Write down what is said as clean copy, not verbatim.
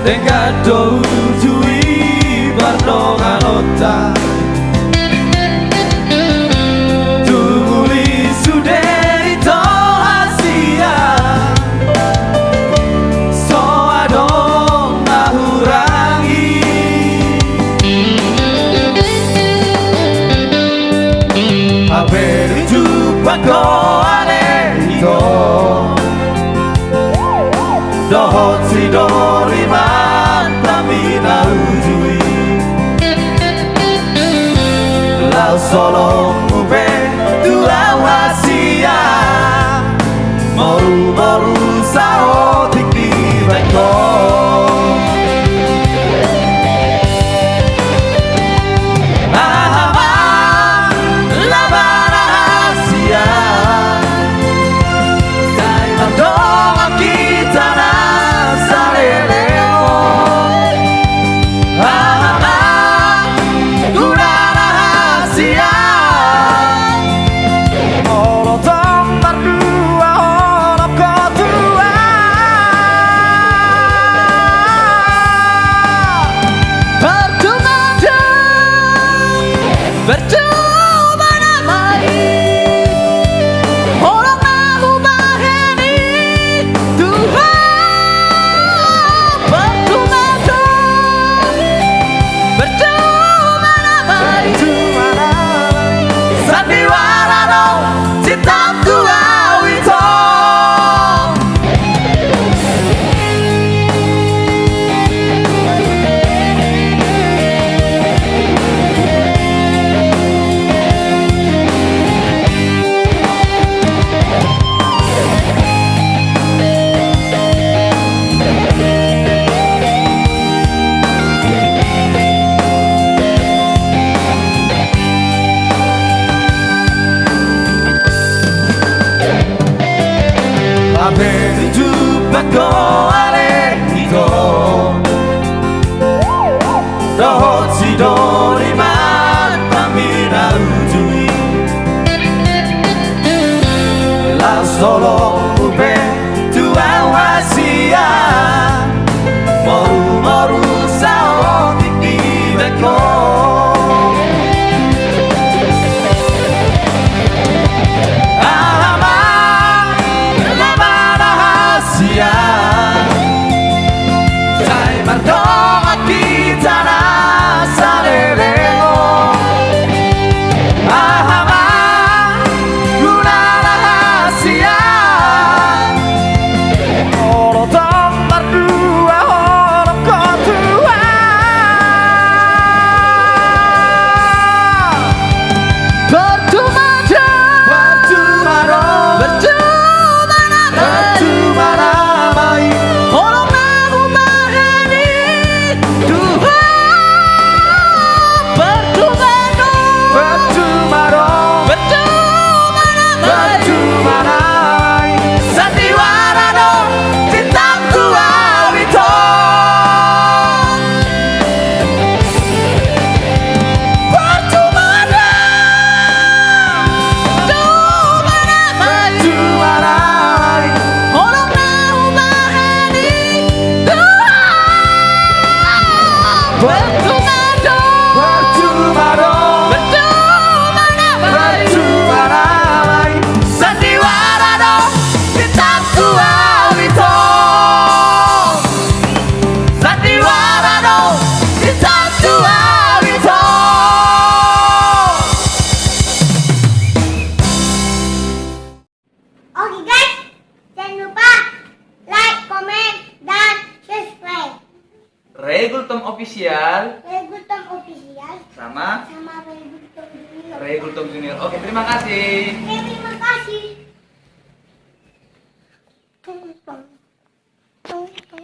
Engkau jui bardongan otak Tumuli sudah itu hasia So adong nahurangi Haber jumpa kau aneh itu Dohot si doriman tamina ujui Lau solong ube tua wasia Moru-moru sao tik di beko Ahama labana hasia Sai mandong kita na Percuma namai orang mau bahani Tuhan percuma namai sandiwara no cintaku awito Haber jumpa kau aneh itu Dohot si doriman tamina ujui La solo ube tua wasia Moru-moru sao tik di beko Sai mandong kita na salelego Ahama guna rahasia Olo tomar dua orang kotua Percuma namai orang mau bahani Tuhan percuma namai sandiwara no cintaku awito percuma namai orang mau bahani Tuhan percuma namai sandiwara no cintaku awito sandiwara no cintaku awito Oke guys, jangan lupa like, komen, dan subscribe Regultom Official Regultom Official sama sama Regultom Junior. Regultom Junior. Oke, terima kasih. Terima kasih.